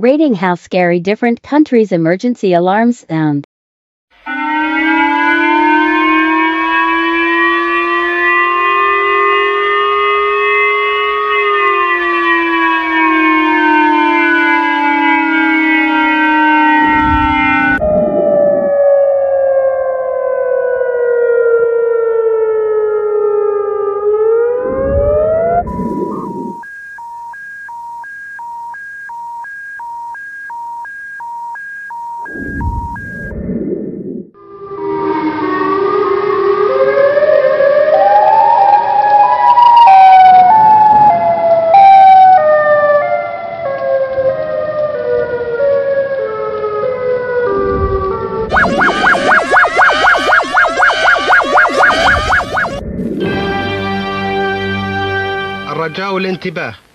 Rating how scary different countries' emergency alarms sound. الرجاء والانتباه.